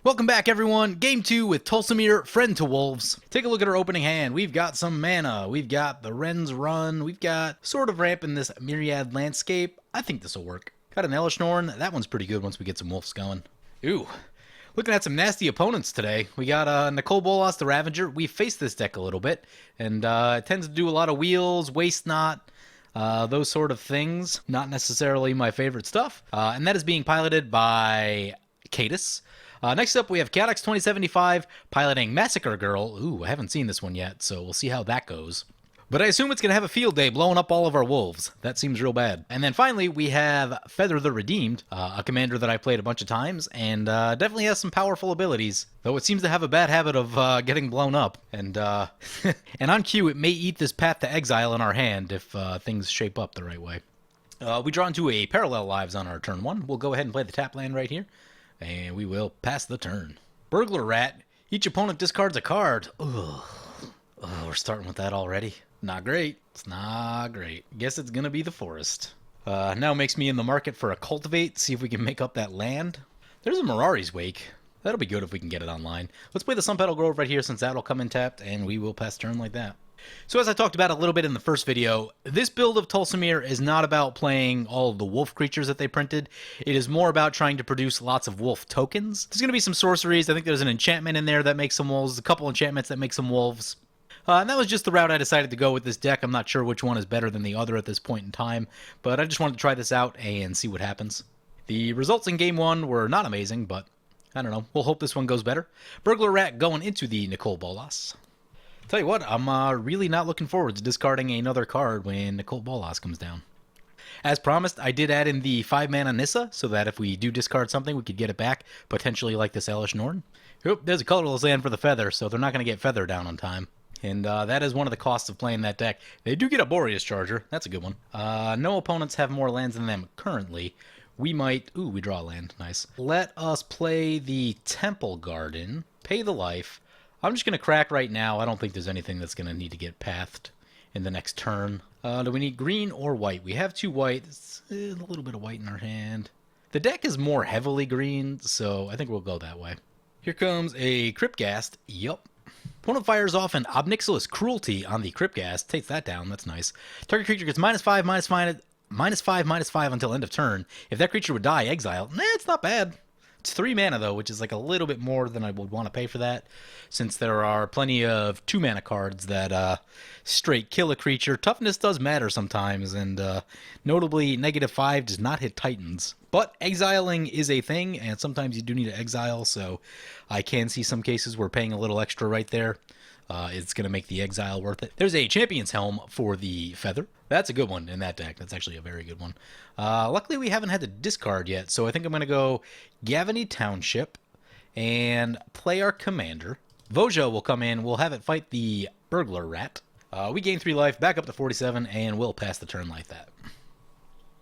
Welcome back, everyone. Game 2 with Tolsimir, Friend to Wolves. Take a look at our opening hand. We've got some mana. We've got the Wren's Run. We've got sort of ramp in this Myriad landscape. I think this will work. Got an Elishnorn. That one's pretty good once we get some wolves going. Ooh. Looking at some nasty opponents today. We got Bolas the Ravager. We faced this deck a little bit, and it tends to do a lot of wheels, waste not, those sort of things. Not necessarily my favorite stuff. And that is being piloted by Cadus. Next up, we have Chaotix 2075 piloting Massacre Girl. Ooh, I haven't seen this one yet, so we'll see how that goes. But I assume it's going to have a field day blowing up all of our wolves. That seems real bad. And then finally, we have Feather the Redeemed, a commander that I've played a bunch of times, and definitely has some powerful abilities, though it seems to have a bad habit of getting blown up. And and on cue, it may eat this Path to Exile in our hand if things shape up the right way. We draw into a Parallel Lives on our turn 1. We'll go ahead and play the tap land right here. And we will pass the turn. Burglar Rat. Each opponent discards a card. Ugh. Oh, we're starting with that already. Not great. It's not great. Guess it's going to be the Forest. Now makes me in the market for a Cultivate. See if we can make up that land. There's a Mirari's Wake. That'll be good if we can get it online. Let's play the Sunpetal Grove right here since that'll come in tapped. And we will pass turn like that. So as I talked about a little bit in the first video, this build of Tolsimir is not about playing all of the wolf creatures that they printed. It is more about trying to produce lots of wolf tokens. There's going to be some sorceries. I think there's an enchantment in there that makes some wolves, a couple enchantments that make some wolves. And that was just the route I decided to go with this deck. I'm not sure which one is better than the other at this point in time, but I just wanted to try this out and see what happens. The results in Game 1 were not amazing, but I don't know. We'll hope this one goes better. Burglar Rat going into the Bolas. Tell you what, I'm really not looking forward to discarding another card when Bolas comes down. As promised, I did add in the 5-mana Nissa, so that if we do discard something, we could get it back, potentially like this Elishnorn. Oop, there's a colorless land for the Feather, so they're not going to get Feather down on time. And that is one of the costs of playing that deck. They do get a Boreas Charger. That's a good one. No opponents have more lands than them currently. We might... Ooh, we draw a land. Nice. Let us play the Temple Garden. Pay the life. I'm just going to crack right now. I don't think there's anything that's going to need to get pathed in the next turn. Do we need green or white? We have 2 white. It's a little bit of white in our hand. The deck is more heavily green, so I think we'll go that way. Here comes a Cryptghast. Yup. Opponent fires off an Obnixilis Cruelty on the Cryptghast. Takes that down. That's nice. Target creature gets -5, -5 until end of turn. If that creature would die, exile. Nah, it's not bad. It's 3 mana, though, which is like a little bit more than I would want to pay for that, since there are plenty of 2-mana cards that straight kill a creature. Toughness does matter sometimes, and notably, -5 does not hit Titans. But exiling is a thing, and sometimes you do need to exile, so I can see some cases where paying a little extra right there is going to make the exile worth it. There's a Champion's Helm for the Feather. That's a good one in that deck. That's actually a very good one. Luckily, we haven't had to discard yet, so I think I'm going to go Gavany Township and play our commander. Voja will come in. We'll have it fight the Burglar Rat. We gain 3 life, back up to 47, and we'll pass the turn like that.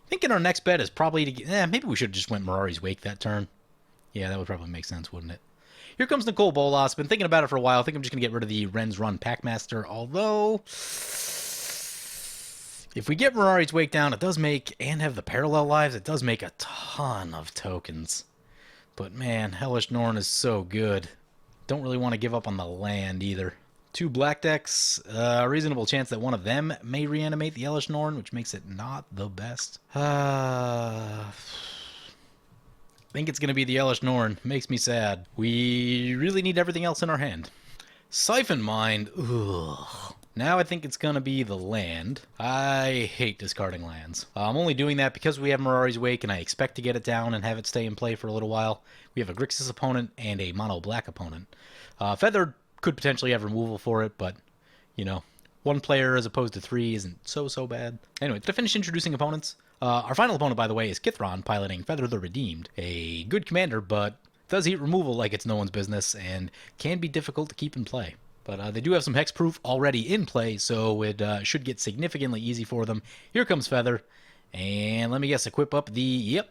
Thinking our next bet is probably to... maybe we should have just went Mirari's Wake that turn. Yeah, that would probably make sense, wouldn't it? Here comes Bolas. Been thinking about it for a while. I think I'm just going to get rid of the Wren's Run Packmaster, although... if we get Mirari's Wake down, it does make, and have the Parallel Lives, it does make a ton of tokens. But man, Elishnorn is so good. Don't really want to give up on the land either. 2 black decks, a reasonable chance that one of them may reanimate the Elishnorn, which makes it not the best. I think it's going to be the Elishnorn. Makes me sad. We really need everything else in our hand. Siphon Mind. Ugh. Now I think it's going to be the land. I hate discarding lands. I'm only doing that because we have Mirari's Wake and I expect to get it down and have it stay in play for a little while. We have a Grixis opponent and a mono black opponent. Feather could potentially have removal for it, but, you know, 1 player as opposed to 3 isn't so bad. Anyway, to finish introducing opponents, our final opponent, by the way, is Kithron piloting Feather the Redeemed. A good commander, but does eat removal like it's no one's business and can be difficult to keep in play. But they do have some hexproof already in play, so it should get significantly easy for them. Here comes Feather, and let me guess, equip up the,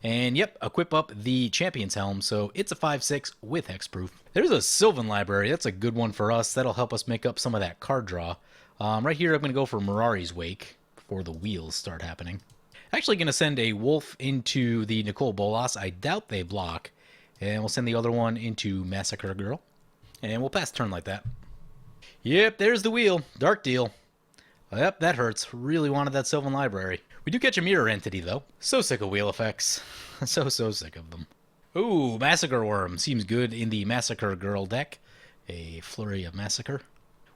equip up the Champion's Helm, so it's a 5/6 with hexproof. There's a Sylvan Library. That's a good one for us. That'll help us make up some of that card draw. Right here, I'm going to go for Mirari's Wake before the wheels start happening. Actually going to send a wolf into the Bolas. I doubt they block. And we'll send the other one into Massacre Girl. And we'll pass turn like that. Yep, there's the wheel. Dark deal. Yep, that hurts. Really wanted that Sylvan Library. We do catch a mirror entity, though. So sick of wheel effects. so sick of them. Ooh, Massacre Worm. Seems good in the Massacre Girl deck. A Flurry of Massacre.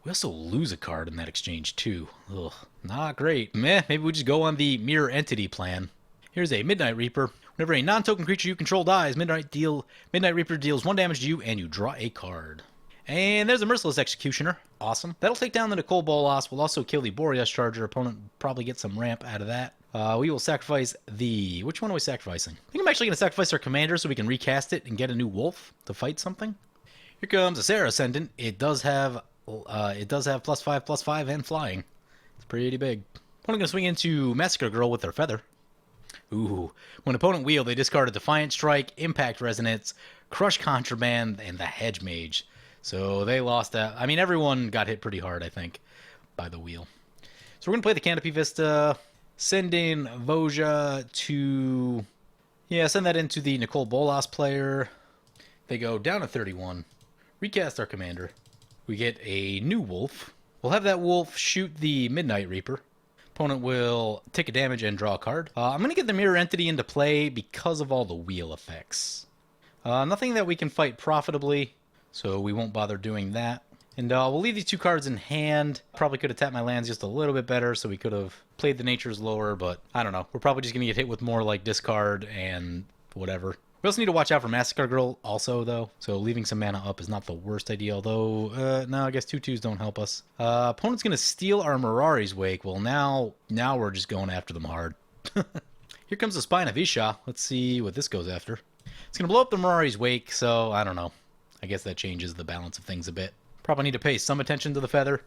We also lose a card in that exchange, too. Ugh, not great. Meh, maybe we just go on the mirror entity plan. Here's a Midnight Reaper. Whenever a non-token creature you control dies, Midnight Reaper deals 1 damage to you, and you draw a card. And there's a Merciless Executioner. Awesome. That'll take down the Nicole Bolas. We'll also kill the Boreas Charger. Opponent will probably get some ramp out of that. We will sacrifice the... Which one are we sacrificing? I think I'm actually going to sacrifice our commander so we can recast it and get a new wolf to fight something. Here comes a Sarah Ascendant. It does have +5/+5 and flying. It's pretty big. Opponent going to swing into Massacre Girl with their feather. Ooh. When opponent wheel, they discard a Defiant Strike, Impact Resonance, Crush Contraband, and the Hedge Mage. So they lost that. I mean, everyone got hit pretty hard, I think, by the wheel. So we're going to play the Canopy Vista, send in Voja to... Yeah, send that into the Nicole Bolas player. They go down to 31. Recast our commander. We get a new wolf. We'll have that wolf shoot the Midnight Reaper. Opponent will take a damage and draw a card. I'm going to get the Mirror Entity into play because of all the wheel effects. Nothing that we can fight profitably, so we won't bother doing that. And we'll leave these 2 cards in hand. Probably could have tapped my lands just a little bit better, so we could have played the Natures lower, but I don't know. We're probably just going to get hit with more like discard and whatever. We also need to watch out for Massacre Girl also, though. So leaving some mana up is not the worst idea, although, no, I guess 2/2s don't help us. Opponent's going to steal our Mirari's Wake. Well, now we're just going after them hard. Here comes the Spine of Isha. Let's see what this goes after. It's going to blow up the Mirari's Wake, so I don't know. I guess that changes the balance of things a bit. Probably need to pay some attention to the feather.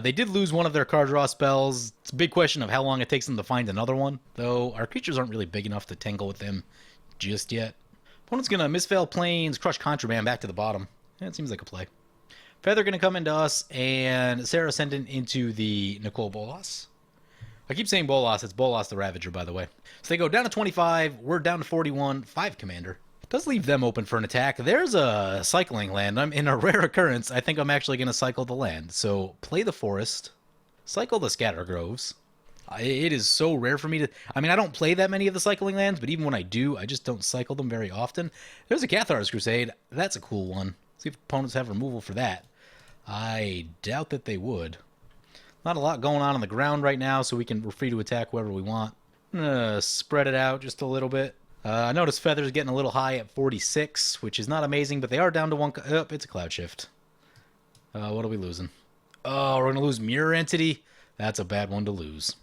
They did lose one of their card draw spells. It's a big question of how long it takes them to find another one, though our creatures aren't really big enough to tangle with them just yet. Opponent's going to Misveil Plains, Crush Contraband back to the bottom. Yeah, it seems like a play. Feather going to come into us, and Sarah Ascendant into the Nicole Bolas. I keep saying Bolas, it's Bolas the Ravager, by the way. So they go down to 25, we're down to 41, 5 commander. It does leave them open for an attack. There's a cycling land. I'm in a rare occurrence. I think I'm actually going to cycle the land. So play the forest, cycle the Scatter Groves. It is so rare for me to... I mean, I don't play that many of the cycling lands, but even when I do, I just don't cycle them very often. There's a Cathar's Crusade. That's a cool one. See if opponents have removal for that. I doubt that they would. Not a lot going on the ground right now, so we're free to attack whoever we want. I'm gonna spread it out just a little bit. I noticed Feather's getting a little high at 46, which is not amazing, but they are down to 1... Oh, it's a Cloud Shift. What are we losing? Oh, we're gonna lose Mirror Entity? That's a bad one to lose.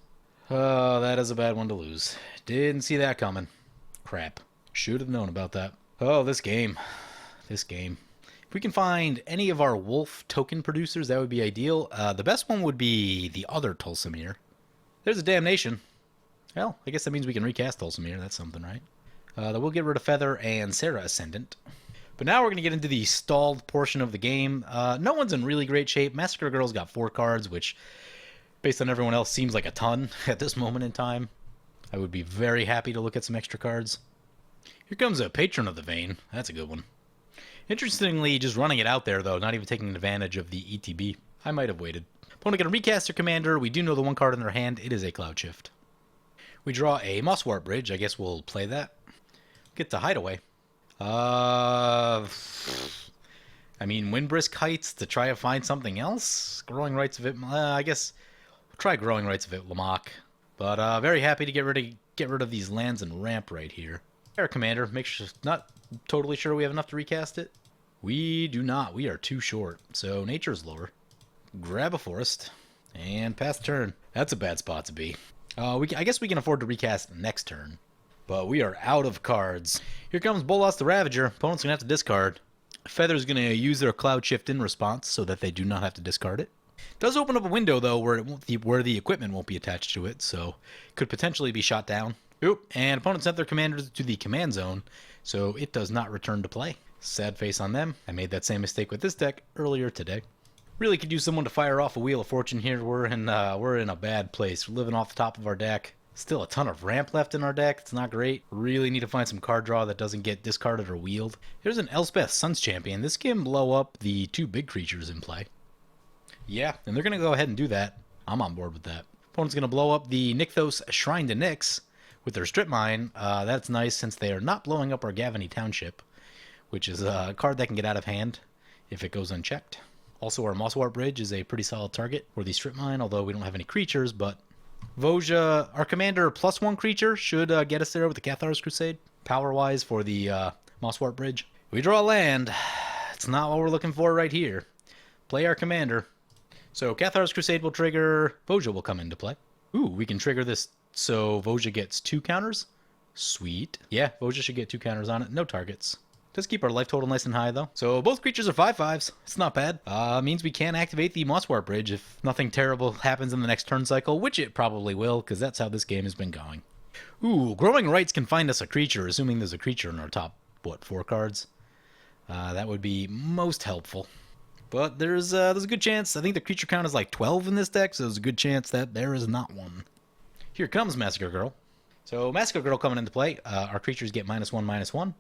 Oh, that is a bad one to lose. Didn't see that coming. Crap. Should have known about that. Oh, this game. This game. If we can find any of our wolf token producers, that would be ideal. The best one would be the other Tolsimir. There's a Damnation. Well, I guess that means we can recast Tolsimir. That's something, right? We'll get rid of Feather and Sarah Ascendant. But now we're going to get into the stalled portion of the game. No one's in really great shape. Massacre Girl's got 4 cards, which... based on everyone else, seems like a ton at this moment in time. I would be very happy to look at some extra cards. Here comes a Patron of the Vein. That's a good one. Interestingly, just running it out there, though, not even taking advantage of the ETB. I might have waited. Opponent going to recast their commander. We do know the 1 card in their hand. It is a Cloud Shift. We draw a Mosswarp Bridge. I guess we'll play that. Get to Hideaway. I mean, Windbrisk Heights to try to find something else? Growing Rights of it... I guess... try Growing Rights of it, Lamach. But very happy to get rid of these lands and ramp right here. Our commander, make sure, not totally sure we have enough to recast it. We do not. We are too short. So Nature's lower. Grab a forest and pass turn. That's a bad spot to be. I guess we can afford to recast next turn. But we are out of cards. Here comes Bolas the Ravager. Opponent's gonna have to discard. Feather's gonna use their Cloud Shift in response so that they do not have to discard it. Does open up a window, though, where the equipment won't be attached to it, so could potentially be shot down. Oop, and opponent sent their commanders to the command zone, so it does not return to play. Sad face on them. I made that same mistake with this deck earlier today. Really could use someone to fire off a Wheel of Fortune here. We're in a bad place. We're living off the top of our deck. Still a ton of ramp left in our deck. It's not great. Really need to find some card draw that doesn't get discarded or wheeled. Here's an Elspeth Sun's Champion. This can blow up the 2 big creatures in play. Yeah, and they're going to go ahead and do that. I'm on board with that. Opponent's going to blow up the Nykthos Shrine to Nyx with their Strip Mine. That's nice since they are not blowing up our Gavany Township, which is a card that can get out of hand if it goes unchecked. Also, our Mosswart Bridge is a pretty solid target for the Strip Mine, although we don't have any creatures, but Voja, our commander, +1 creature should get us there with the Cathar's Crusade, power-wise for the Mosswart Bridge. We draw land. It's not what we're looking for right here. Play our commander. So Cathar's Crusade will trigger, Voja will come into play. Ooh, we can trigger this so Voja gets 2 counters. Sweet. Yeah, Voja should get 2 counters on it. No targets. Does keep our life total nice and high, though. So both creatures are 5/5s. It's not bad. Means we can activate the Mosswart Bridge if nothing terrible happens in the next turn cycle, which it probably will, because that's how this game has been going. Ooh, Growing Rights can find us a creature, assuming there's a creature in our top, 4 cards. That would be most helpful. But there's a good chance. I think the creature count is like 12 in this deck, so there's a good chance that there is not one. Here comes Massacre Girl. So Massacre Girl coming into play. Our creatures get -1/-1.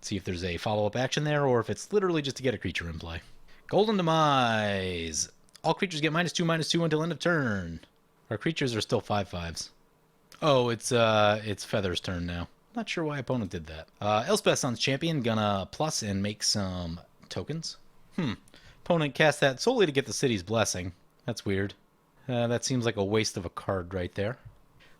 See if there's a follow-up action there, or if it's literally just to get a creature in play. Golden Demise. All creatures get -2/-2 until end of turn. Our creatures are still 5/5s. Oh, it's Feather's turn now. Not sure why opponent did that. Elspeth Sun's Champion gonna plus and make some tokens. Opponent cast that solely to get the city's blessing. That's weird. That seems like a waste of a card right there.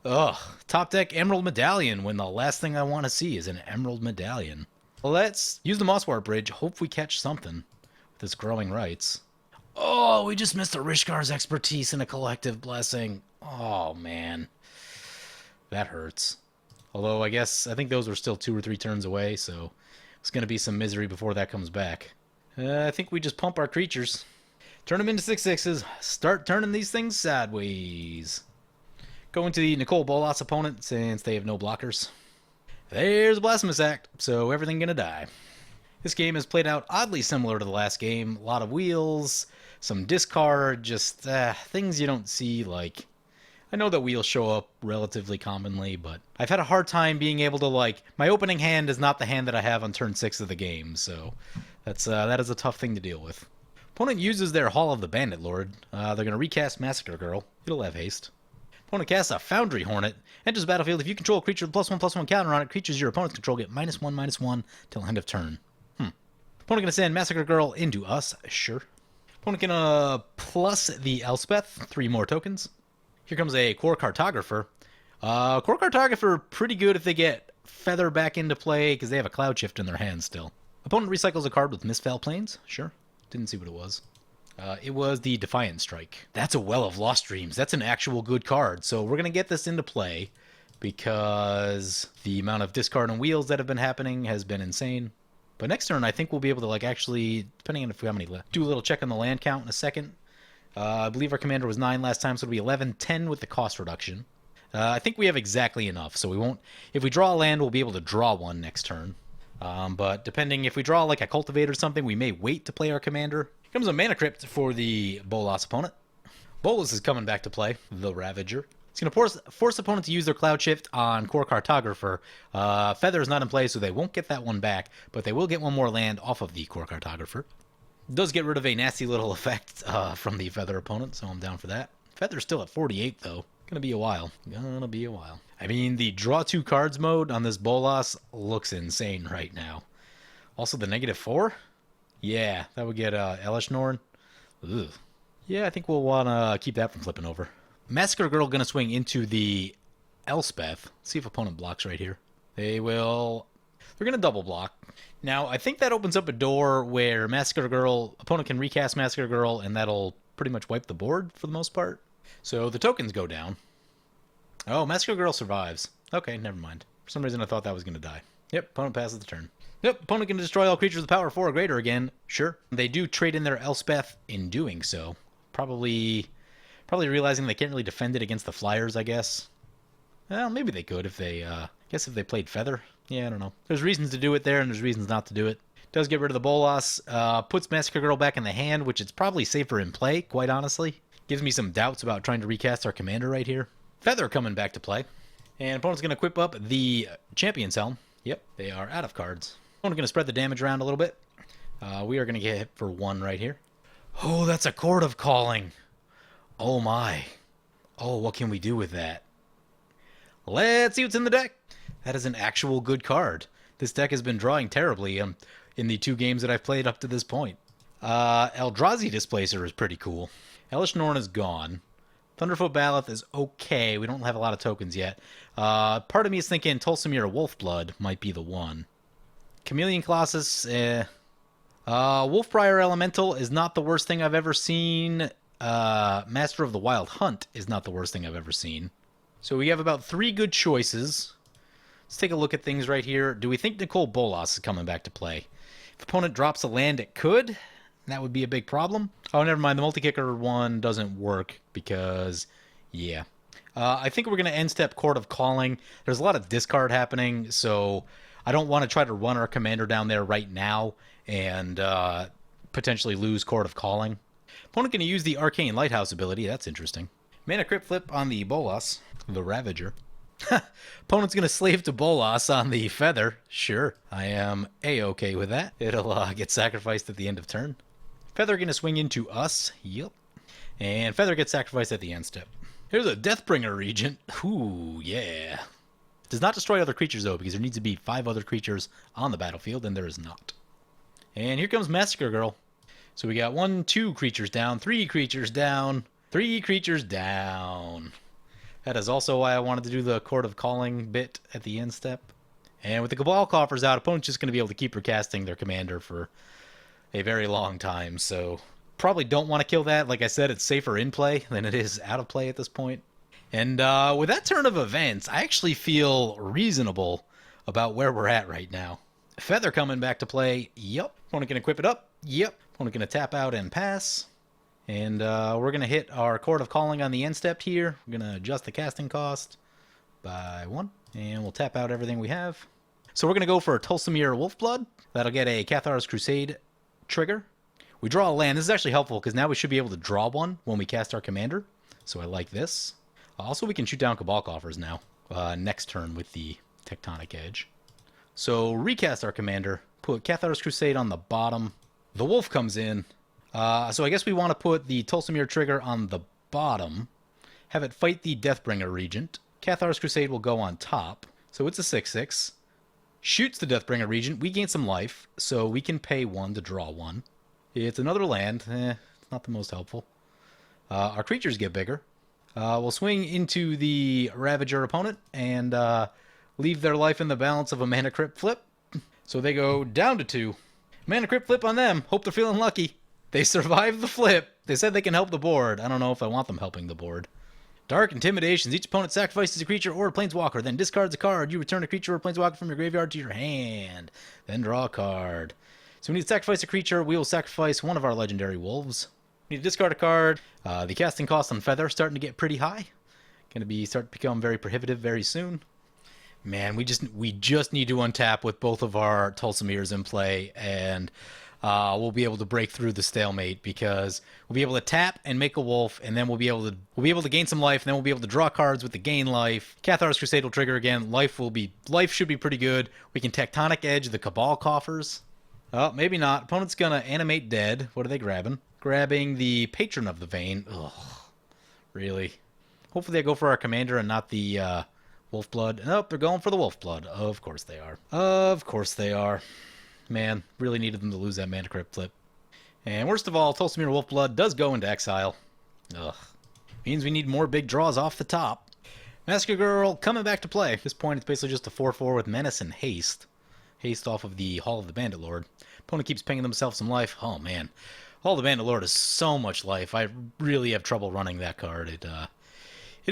Ugh, top deck Emerald Medallion when the last thing I want to see is an Emerald Medallion. Let's use the Mosswart Bridge. Hope we catch something with this Growing Rights. Oh, we just missed a Rishkar's Expertise and a Collective Blessing. Oh, man. That hurts. Although, I think those were still 2 or 3 turns away, so it's going to be some misery before that comes back. I think we just pump our creatures. Turn them into 6/6s. Start turning these things sideways. Going to the Nicole Bolas opponent since they have no blockers. There's a Blasphemous Act, so everything gonna die. This game is played out oddly similar to the last game. A lot of wheels, some discard, just things you don't see. Like, I know that wheels show up relatively commonly, but I've had a hard time being able to, my opening hand is not the hand that I have on turn 6 of the game, so that is a tough thing to deal with. Opponent uses their Hall of the Bandit Lord. They're going to recast Massacre Girl. It'll have haste. Opponent casts a Foundry Hornet. Enters the battlefield. If you control a creature with +1/+1 counter on it, creatures your opponent's control get -1/-1 till end of turn. Opponent going to send Massacre Girl into us. Sure. Opponent going to plus the Elspeth. 3 more tokens. Here comes a Core Cartographer. Core Cartographer, pretty good if they get Feather back into play, because they have a Cloud Shift in their hand still. Opponent recycles a card with Mistfell Plains. Sure. Didn't see what it was. It was the Defiant Strike. That's a Well of Lost Dreams. That's an actual good card. So we're going to get this into play because the amount of discard and wheels that have been happening has been insane. But next turn, I think we'll be able to, actually, depending on if we have any left, do a little check on the land count in a second. I believe our commander was 9 last time, so it'll be 11, 10 with the cost reduction. I think we have exactly enough, so we won't... If we draw a land, we'll be able to draw one next turn. But depending, if we draw a Cultivate or something, we may wait to play our commander. Here comes a Mana Crypt for the Bolas opponent. Bolas is coming back to play, the Ravager. It's going to force opponent to use their Cloud Shift on Core Cartographer. Feather is not in play, so they won't get that one back, but they will get one more land off of the Core Cartographer. It does get rid of a nasty little effect from the Feather opponent, so I'm down for that. Feather's still at 48, though. Gonna be a while. I mean, the draw 2 cards mode on this Bolas looks insane right now. Also, the -4? Yeah, that would get Elish Norn. Ugh. Yeah, I think we'll want to keep that from flipping over. Massacre Girl gonna swing into the Elspeth. See if opponent blocks right here. They're gonna double block. Now, I think that opens up a door where opponent can recast Massacre Girl, and that'll pretty much wipe the board for the most part. So the tokens go down. Oh, Massacre Girl survives. Okay, never mind. For some reason, I thought that was going to die. Yep, opponent passes the turn. Yep, opponent can destroy all creatures with power 4 or greater again. Sure. They do trade in their Elspeth in doing so. Probably realizing they can't really defend it against the Flyers, I guess. Well, maybe they could if they, if they played Feather. Yeah, I don't know. There's reasons to do it there, and there's reasons not to do it. Does get rid of the Bolas. Puts Massacre Girl back in the hand, which is probably safer in play, quite honestly. Gives me some doubts about trying to recast our commander right here. Feather coming back to play. And opponent's going to equip up the Champion's Helm. Yep, they are out of cards. Opponent's going to spread the damage around a little bit. We are going to get hit for 1 right here. Oh, that's a Chord of Calling. Oh my. Oh, what can we do with that? Let's see what's in the deck. That is an actual good card. This deck has been drawing terribly in the 2 games that I've played up to this point. Eldrazi Displacer is pretty cool. Hellish Norn is gone. Thunderfoot Baloth is okay. We don't have a lot of tokens yet. Part of me is thinking Tolsimir Wolfblood might be the one. Chameleon Colossus, Wolfbriar Elemental is not the worst thing I've ever seen. Master of the Wild Hunt is not the worst thing I've ever seen. So we have about 3 good choices. Let's take a look at things right here. Do we think Nicole Bolas is coming back to play? If opponent drops a land, it could. That would be a big problem. Oh, never mind. The multi-kicker one doesn't work because, yeah. I think we're going to end step Chord of Calling. There's a lot of discard happening, so I don't want to try to run our commander down there right now and potentially lose Chord of Calling. Opponent going to use the Arcane Lighthouse ability. That's interesting. Mana Crypt Flip on the Bolas the Ravager. Opponent's going to slave to Bolas on the Feather. Sure, I am A-okay with that. It'll get sacrificed at the end of turn. Feather going to swing into us. Yep. And Feather gets sacrificed at the end step. Here's a Deathbringer Regent. Ooh, yeah. Does not destroy other creatures, though, because there needs to be 5 other creatures on the battlefield, and there is not. And here comes Massacre Girl. So we got 1, 2 creatures down, 3 creatures down, 3 creatures down. That is also why I wanted to do the Chord of Calling bit at the end step. And with the Cabal Coffers out, opponent's just going to be able to keep recasting their commander for a very long time. So probably don't want to kill that. Like I said, it's safer in play than it is out of play at this point. And with that turn of events, I actually feel reasonable about where we're at right now. Feather coming back to play. Yep. Opponent can equip it up. Yep. Opponent going to tap out and pass. And we're going to hit our Chord of Calling on the end step here. We're going to adjust the casting cost by 1. And we'll tap out everything we have. So we're going to go for a Tolsimir Wolfblood. That'll get a Cathar's Crusade trigger. We draw a land. This is actually helpful because now we should be able to draw one when we cast our commander. So I like this. Also, we can shoot down Cabal Coffers now. Next turn with the Tectonic Edge. So recast our commander. Put Cathar's Crusade on the bottom. The Wolf comes in. So I guess we want to put the Tolsimir trigger on the bottom. Have it fight the Deathbringer Regent. Cathar's Crusade will go on top. So it's a 6/6. Shoots the Deathbringer Regent. We gain some life, so we can pay 1 to draw 1. It's another land. It's not the most helpful. Our creatures get bigger. We'll swing into the Ravager opponent and leave their life in the balance of a Mana Crypt Flip. So they go down to 2. Mana Crypt Flip on them. Hope they're feeling lucky. They survived the flip. They said they can help the board. I don't know if I want them helping the board. Dark Intimidations. Each opponent sacrifices a creature or a planeswalker, then discards a card. You return a creature or a planeswalker from your graveyard to your hand. Then draw a card. So we need to sacrifice a creature. We will sacrifice one of our legendary wolves. We need to discard a card. The casting cost on Feather starting to get pretty high. Going to start to become very prohibitive very soon. Man, we just need to untap with both of our Tolsimirs in play, and we'll be able to break through the stalemate because we'll be able to tap and make a wolf, and then we'll be able to gain some life, and then we'll be able to draw cards with the gain life. Cathar's Crusade will trigger again. Life should be pretty good. We can Tectonic Edge the Cabal Coffers. Oh, maybe not. Opponent's gonna animate dead. What are they grabbing? Grabbing the Patron of the Vein. Ugh, really? Hopefully they go for our commander and not the Wolfblood. Nope, they're going for the Wolfblood. Of course they are. Of course they are. Man, really needed them to lose that Mana Crypt Flip. And worst of all, Tolsimir Wolfblood does go into exile. Ugh. Means we need more big draws off the top. Massacre Girl coming back to play. At this point, it's basically just a 4/4 with Menace and Haste. Haste off of the Hall of the Bandit Lord. Opponent keeps pinging themselves some life. Oh, man. Hall of the Bandit Lord is so much life. I really have trouble running that card. It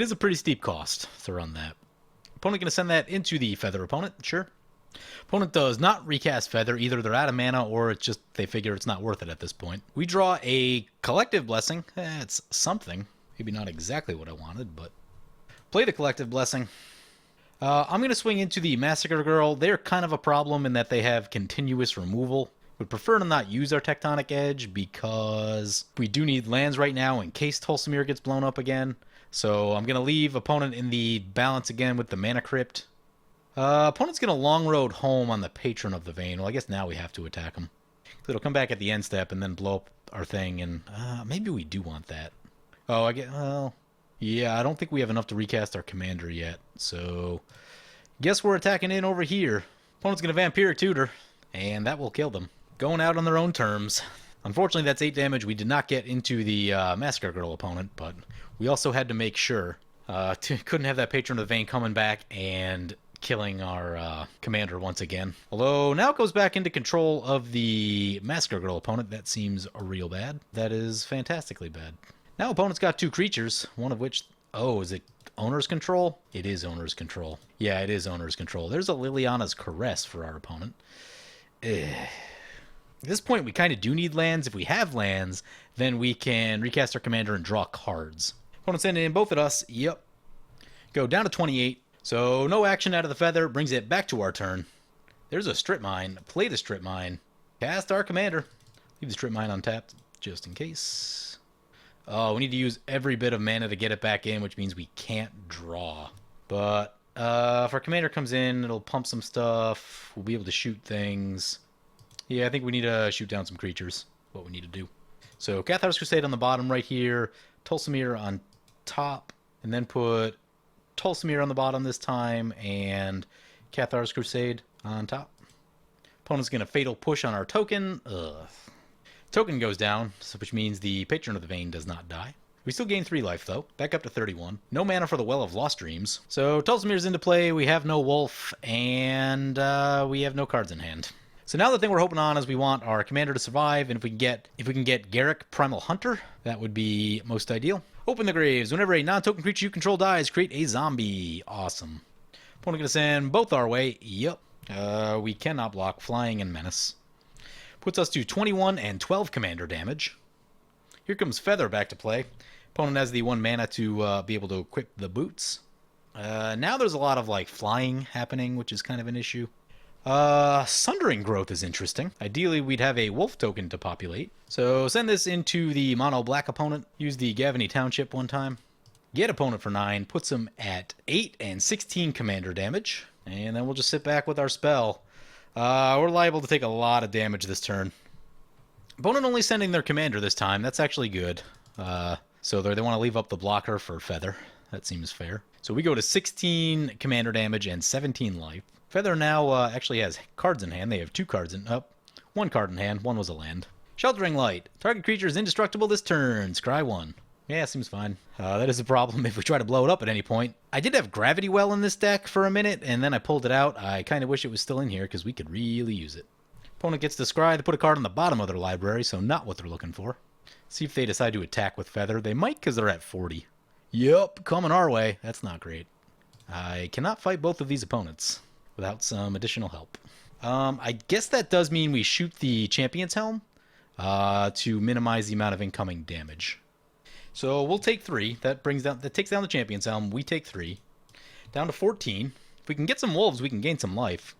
is a pretty steep cost to run that. Opponent going to send that into the Feather opponent. Sure. Opponent does not recast Feather. Either they're out of mana or it's just they figure it's not worth it at this point. We draw a Collective Blessing. It's something. Maybe not exactly what I wanted, but play the Collective Blessing. I'm going to swing into the Massacre Girl. They're kind of a problem in that they have continuous removal. Would prefer to not use our Tectonic Edge because we do need lands right now in case Tolsimir gets blown up again. So I'm going to leave opponent in the balance again with the Mana Crypt. Opponent's going to Long Road home on the Patron of the Vein. Well, I guess now we have to attack him. It'll come back at the end step and then blow up our thing, and maybe we do want that. Oh, well, yeah, I don't think we have enough to recast our commander yet, so guess we're attacking in over here. Opponent's going to Vampiric Tutor, and that will kill them. Going out on their own terms. Unfortunately, that's 8 damage. We did not get into the Massacre Girl opponent, but we also had to make sure. Couldn't have that Patron of the Vein coming back and killing our commander once again. Although now it goes back into control of the Massacre Girl opponent. That seems real bad. That is fantastically bad. Now opponent's got 2 creatures, one of which... Oh, is it owner's control? It is owner's control. Yeah, it is owner's control. There's a Liliana's Caress for our opponent. At this point, we kind of do need lands. If we have lands, then we can recast our commander and draw cards. Opponent's sending in both of us. Yep. Go down to 28. So no action out of the feather. Brings it back to our turn. There's a Strip Mine. Play the Strip Mine. Cast our commander. Leave the Strip Mine untapped just in case. Oh, we need to use every bit of mana to get it back in, which means we can't draw. But if our commander comes in, it'll pump some stuff. We'll be able to shoot things. Yeah, I think we need to shoot down some creatures. What we need to do. So Cathar's Crusade on the bottom right here. Tolsimir on top. And then put Tolsimir on the bottom this time. And Cathar's Crusade on top. Opponent's going to Fatal Push on our token. Ugh. Token goes down, which means the Patron of the Vein does not die. We still gain 3 life, though. Back up to 31. No mana for the Well of Lost Dreams. So Tolsimir's into play. We have no Wolf. And we have no cards in hand. So now the thing we're hoping on is we want our commander to survive, and if we can get Garruk Primal Hunter, that would be most ideal. Open the Graves. Whenever a non-token creature you control dies, create a zombie. Awesome. Opponent gonna send both our way. Yep. We cannot block Flying and Menace. Puts us to 21 and 12 commander damage. Here comes Feather back to play. Opponent has the 1 mana to be able to equip the boots. Now there's a lot of like flying happening, which is kind of an issue. Sundering Growth is interesting. Ideally, we'd have a wolf token to populate. So send this into the mono black opponent. Use the Gavany Township one time. Get opponent for 9. Puts him at 8 and 16 commander damage. And then we'll just sit back with our spell. We're liable to take a lot of damage this turn. Opponent only sending their commander this time. That's actually good. So they want to leave up the blocker for Feather. That seems fair. So we go to 16 commander damage and 17 life. Feather now actually has cards in hand. They have 2 cards in... 1 card in hand. 1 was a land. Sheltering Light. Target creature is indestructible this turn. Scry 1. Yeah, seems fine. That is a problem if we try to blow it up at any point. I did have Gravity Well in this deck for a minute, and then I pulled it out. I kind of wish it was still in here, because we could really use it. Opponent gets to scry. They put a card on the bottom of their library, so not what they're looking for. See if they decide to attack with Feather. They might, because they're at 40. Yup, coming our way. That's not great. I cannot fight both of these opponents without some additional help. I guess that does mean we shoot the Champion's Helm to minimize the amount of incoming damage. So we'll take 3. That takes down the Champion's Helm. We take 3. Down to 14. If we can get some wolves, we can gain some life.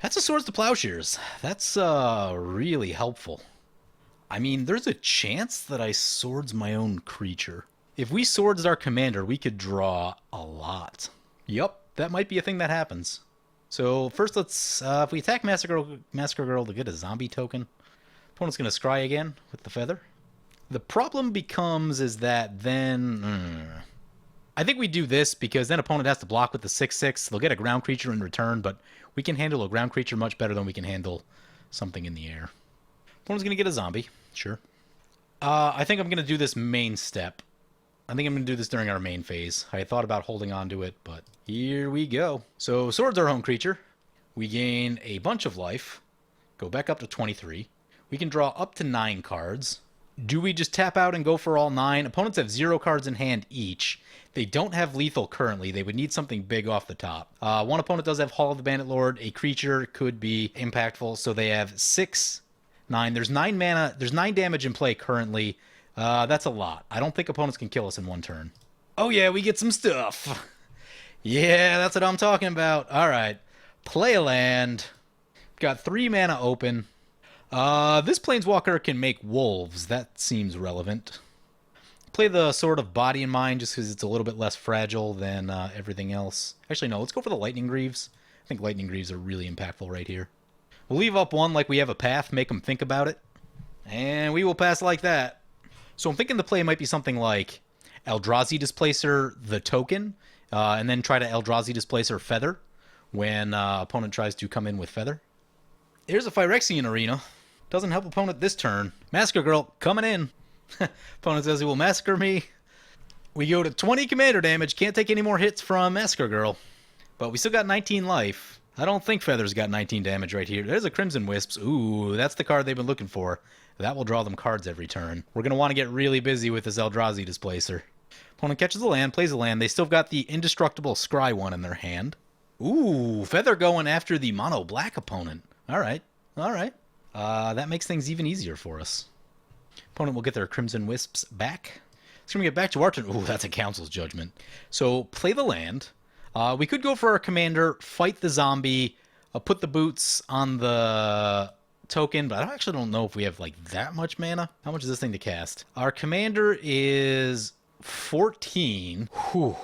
That's a Swords to Plowshares. That's really helpful. I mean, there's a chance that I swords my own creature. If we swords our commander, we could draw a lot. Yup, that might be a thing that happens. So first let's, if we attack Massacre Girl to get a zombie token, opponent's going to scry again with the Feather. The problem becomes is that then... I think we do this because then opponent has to block with the 6/6. They'll get a ground creature in return, but we can handle a ground creature much better than we can handle something in the air. Opponent's going to get a zombie. Sure. I think I'm going to do this main step. I think I'm going to do this during our main phase. I thought about holding on to it, but here we go. So swords our home creature. We gain a bunch of life. Go back up to 23. We can draw up to 9 cards. Do we just tap out and go for all 9? Opponents have 0 cards in hand each. They don't have lethal currently. They would need something big off the top. One opponent does have Hall of the Bandit Lord. A creature could be impactful. So they have 6, 9. There's 9 mana. There's 9 damage in play currently. That's a lot. I don't think opponents can kill us in one turn. Oh yeah, we get some stuff. Yeah, that's what I'm talking about. All right. Play a land. Got 3 mana open. This Planeswalker can make wolves. That seems relevant. play the Sword of Body and Mind just because it's a little bit less fragile than everything else. Actually, no, let's go for the Lightning Greaves. I think Lightning Greaves are really impactful right here. We'll leave up one like we have a path, make them think about it. And we will pass like that. So I'm thinking the play might be something like Eldrazi Displacer the token, and then try to Eldrazi Displacer Feather when opponent tries to come in with Feather. Here's a Phyrexian Arena. Doesn't help opponent this turn. Massacre Girl coming in. Opponent says he will massacre me. We go to 20 commander damage. Can't take any more hits from Massacre Girl. But we still got 19 life. I don't think Feather's got 19 damage right here. There's a Crimson Wisps. Ooh, that's the card they've been looking for. That will draw them cards every turn. We're going to want to get really busy with this Eldrazi Displacer. Opponent catches a land, plays a land. They still got the indestructible Scry one in their hand. Ooh, Feather going after the mono black opponent. All right. That makes things even easier for us. Opponent will get their Crimson Wisps back. It's going to get back to our turn. Ooh, that's a Council's Judgment. So, play the land. We could go for our commander, fight the zombie, put the boots on the token, but I actually don't know if we have, like, that much mana. How much is this thing to cast? Our commander is 14. Whew.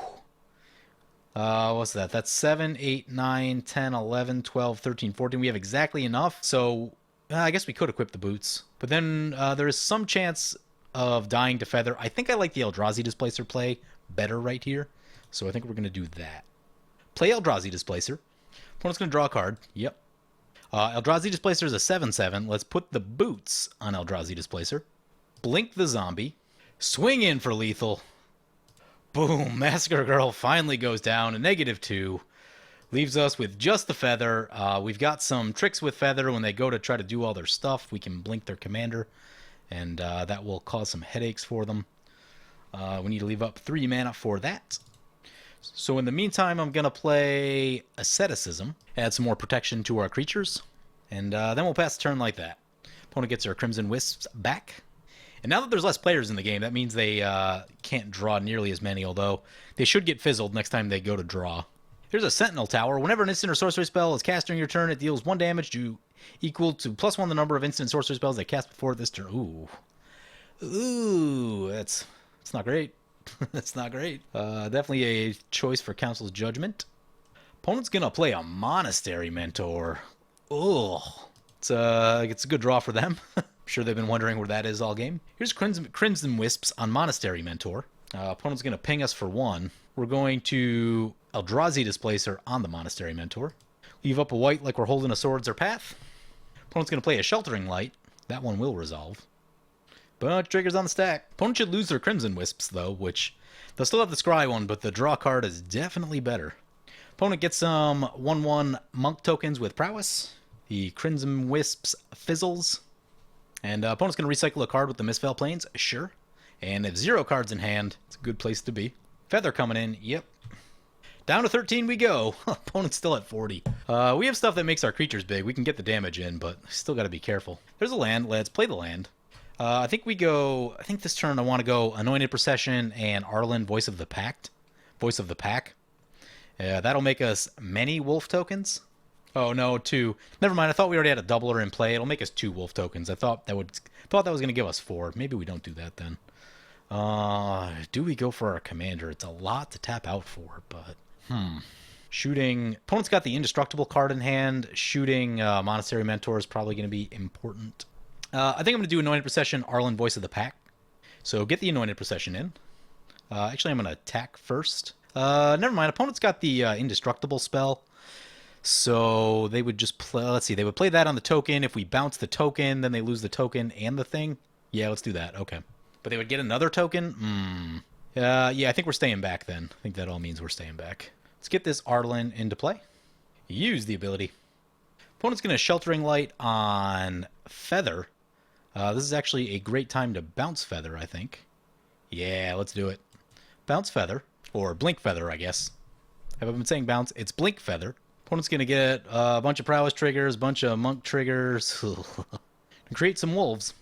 What's that? That's 7, 8, 9, 10, 11, 12, 13, 14. We have exactly enough, so I guess we could equip the boots. But then there is some chance of dying to Feather. I think I like the Eldrazi Displacer play better right here, so I think we're going to do that. Play Eldrazi Displacer. Opponent's going to draw a card. Yep. Eldrazi Displacer is a 7/7. Let's put the boots on Eldrazi Displacer. Blink the zombie. Swing in for lethal. Boom. Massacre Girl finally goes down. A -2. Leaves us with just the Feather. We've got some tricks with Feather. When they go to try to do all their stuff, we can blink their commander, and that will cause some headaches for them. We need to leave up 3 mana for that. So in the meantime, I'm going to play Asceticism, add some more protection to our creatures, and then we'll pass the turn like that. Opponent gets their Crimson Wisps back. And now that there's less players in the game, that means they can't draw nearly as many, although they should get fizzled next time they go to draw. Here's a Sentinel Tower. Whenever an instant or sorcery spell is cast during your turn, it deals 1 damage equal to +1 the number of instant sorcery spells they cast before this turn. Ooh, that's not great. That's not great. Definitely a choice for Council's Judgment. Opponent's gonna play a Monastery Mentor. Ugh. It's a good draw for them. I'm sure they've been wondering where that is all game. Here's Crimson Wisps on Monastery Mentor. Opponent's gonna ping us for 1. We're going to Eldrazi Displacer on the Monastery Mentor. Leave up a white like we're holding a Swords or Path. Opponent's going to play a Sheltering Light. That one will resolve. Bunch of triggers on the stack. Opponent should lose their Crimson Wisps, though, which they'll still have the Scry one, but the draw card is definitely better. Opponent gets some 1/1 Monk tokens with Prowess. The Crimson Wisps fizzles. And opponent's going to recycle a card with the Mistveil Plains. Sure. And if 0 cards in hand, it's a good place to be. Feather coming in. Yep. Down to 13 we go. Opponent's still at 40. We have stuff that makes our creatures big. We can get the damage in, but still got to be careful. There's a land. Let's play the land. I think this turn I want to go Anointed Procession and Arlen, Voice of the Pack. That'll make us many wolf tokens. Oh, no, 2. Never mind. I thought we already had a doubler in play. It'll make us 2 wolf tokens. I thought that was going to give us 4. Maybe we don't do that then. Do we go for our commander? It's a lot to tap out for, but shooting. Opponent's got the Indestructible card in hand. Shooting Monastery Mentor is probably going to be important. I think I'm going to do Anointed Procession, Arlen, Voice of the Pack. So get the Anointed Procession in. Actually, I'm going to attack first. Never mind. Opponent's got the Indestructible spell. So they would just play. Let's see. They would play that on the token. If we bounce the token, then they lose the token and the thing. Yeah, let's do that. Okay. But they would get another token? Yeah, I think we're staying back then. I think that all means we're staying back. Let's get this Arlen into play. Use the ability. Opponent's going to Sheltering Light on Feather. This is actually a great time to bounce Feather, I think. Yeah, let's do it. Bounce Feather. Or Blink Feather, I guess. Have I been saying bounce? It's Blink Feather. Opponent's going to get a bunch of Prowess triggers, a bunch of Monk triggers. And create some wolves.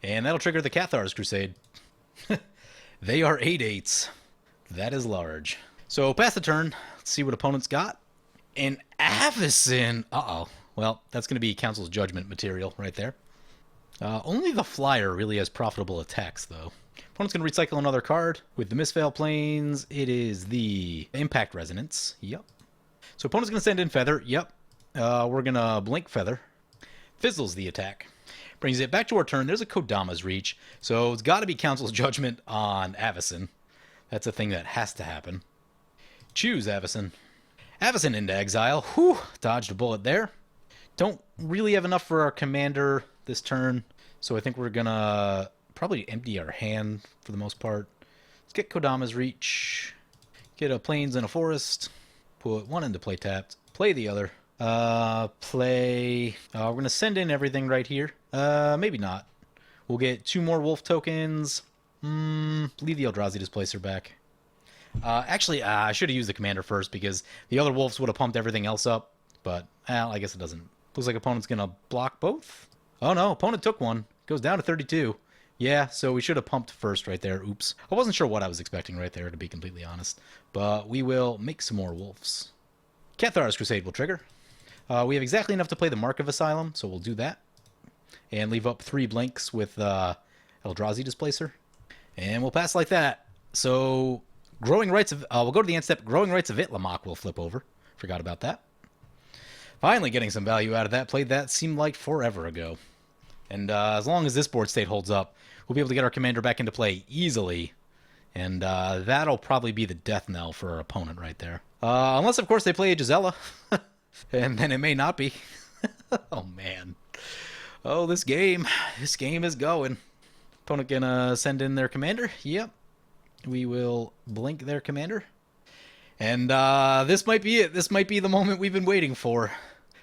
And that'll trigger the Cathar's Crusade. They are 8/8s. That is large. So pass the turn. Let's see what opponent's got. An Avacyn. Uh-oh. Well, that's going to be Council's Judgment material right there. Only the Flyer really has profitable attacks, though. Opponent's going to recycle another card. With the Misveil Plains, it is the Impact Resonance. Yep. So opponent's going to send in Feather. Yep. We're going to blink Feather. Fizzles the attack. Brings it back to our turn. There's a Kodama's Reach. So it's got to be Council's Judgment on Avacyn. That's a thing that has to happen. Choose Avacyn. Avacyn into exile. Whew. Dodged a bullet there. Don't really have enough for our commander this turn. So I think we're going to probably empty our hand for the most part. Let's get Kodama's Reach. Get a Plains and a Forest. Put one into play tapped. Play the other. We're going to send in everything right here. Maybe not. We'll get 2 more wolf tokens. Leave the Eldrazi Displacer back. Actually, I should have used the commander first because the other wolves would have pumped everything else up. But, I guess it doesn't. Looks like opponent's going to block both. Oh no, opponent took one. Goes down to 32. Yeah, so we should have pumped first right there. Oops. I wasn't sure what I was expecting right there, to be completely honest. But we will make some more wolves. Cathar's Crusade will trigger. We have exactly enough to play the Mark of Asylum, so we'll do that. And leave up 3 blanks with Eldrazi Displacer. And we'll pass like that. So, Growing Rights of... we'll go to the end step. Growing Rights of Itlimoc will flip over. Forgot about that. Finally getting some value out of that. Played that seemed like forever ago. And as long as this board state holds up, we'll be able to get our commander back into play easily. And that'll probably be the death knell for our opponent right there. Unless, of course, they play a Gisela. And then it may not be. Oh, man. Oh, this game is going. Opponent gonna send in their commander. Yep. We will blink their commander. And this might be it. This might be the moment we've been waiting for.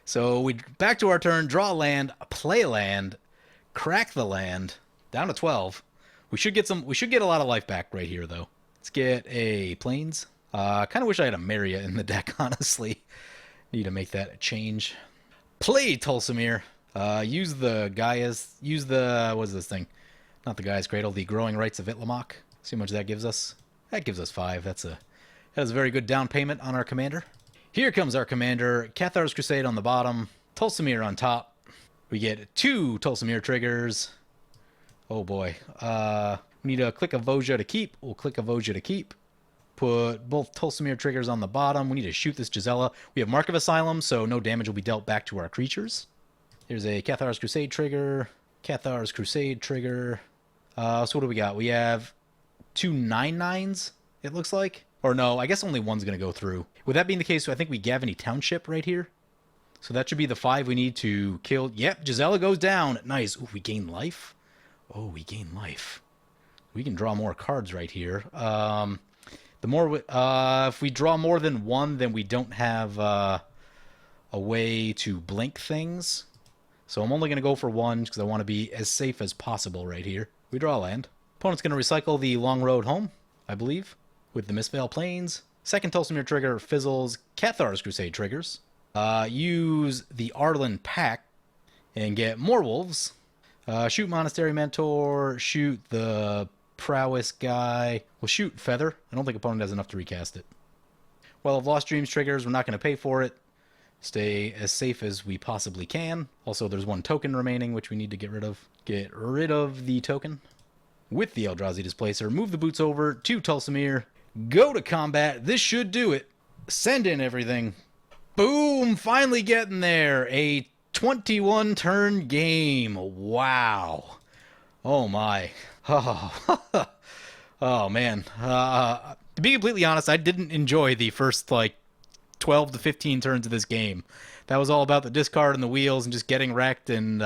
So we back to our turn, draw a land, play land, crack the land, down to 12. We should get a lot of life back right here though. Let's get a Plains. Kind of wish I had a Maria in the deck, honestly. Need to make that a change. Play Tolsimir. Use the Gaia's... Use the... What is this thing? Not the Gaia's Cradle. The Growing Rights of Itlimoc. See how much that gives us? That gives us 5. That is a very good down payment on our commander. Here comes our commander. Cathar's Crusade on the bottom. Tolsimir on top. We get 2 Tolsimir triggers. Oh boy. We need a Click of Voja to keep. We'll Click of Voja to keep. Put both Tolsimir triggers on the bottom. We need to shoot this Gisela. We have Mark of Asylum, so no damage will be dealt back to our creatures. Here's a Cathar's Crusade trigger. Cathar's Crusade trigger. So what do we got? We have 2 9/9s, it looks like. Or no, I guess only one's going to go through. With that being the case, I think we Gavany Township right here. So that should be the 5 we need to kill. Yep, Gisela goes down. Nice. Ooh, we gain life. Oh, we gain life. We can draw more cards right here. The more, if we draw more than 1, then we don't have a way to blink things. So I'm only going to go for 1 because I want to be as safe as possible right here. We draw land. Opponent's going to recycle the Long Road Home, I believe, with the Misveil Plains. Second Tolsimir trigger fizzles. Cathar's Crusade triggers. Use the Arlen Pack and get more wolves. Shoot Monastery Mentor. Shoot the Prowess guy. We'll shoot Feather. I don't think opponent has enough to recast it. Well, if Lost Dreams triggers, we're not going to pay for it. Stay as safe as we possibly can. Also, there's 1 token remaining, which we need to get rid of. Get rid of the token. With the Eldrazi Displacer, move the boots over to Tolsimir. Go to combat. This should do it. Send in everything. Boom! Finally getting there. A 21 turn game. Wow. Oh my. Oh, oh man. To be completely honest, I didn't enjoy the first 12 to 15 turns of this game. That was all about the discard and the wheels and just getting wrecked, and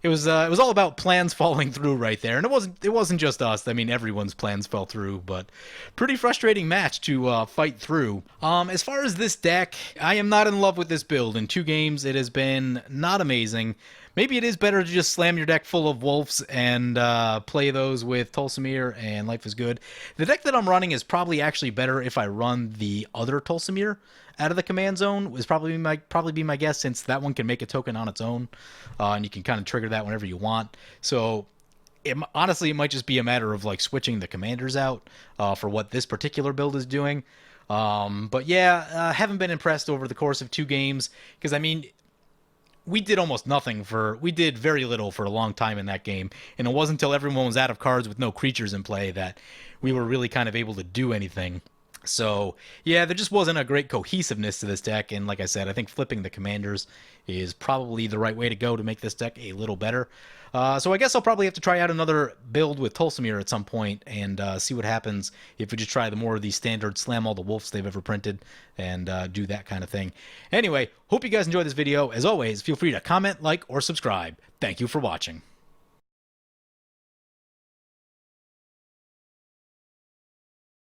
it was all about plans falling through right there. And it wasn't just us. I mean, everyone's plans fell through, but pretty frustrating match to fight through. As far as this deck, I am not in love with this build. In 2 games, it has been not amazing. Maybe it is better to just slam your deck full of wolves and play those with Tolsimir and Life is Good. The deck that I'm running is probably actually better if I run the other Tolsimir out of the command zone. Is probably be my guess, since that one can make a token on its own, and you can kind of trigger that whenever you want. So honestly, it might just be a matter of switching the commanders out for what this particular build is doing. But yeah, haven't been impressed over the course of 2 games, because I mean, we did almost nothing for, we did very little for a long time in that game. And it wasn't until everyone was out of cards with no creatures in play that we were really kind of able to do anything. So, yeah, there just wasn't a great cohesiveness to this deck, and like I said, I think flipping the commanders is probably the right way to go to make this deck a little better. So I guess I'll probably have to try out another build with Tolsimir at some point and see what happens if we just try the more of these standard slam all the wolves they've ever printed and do that kind of thing. Anyway, hope you guys enjoyed this video. As always, feel free to comment, like, or subscribe. Thank you for watching.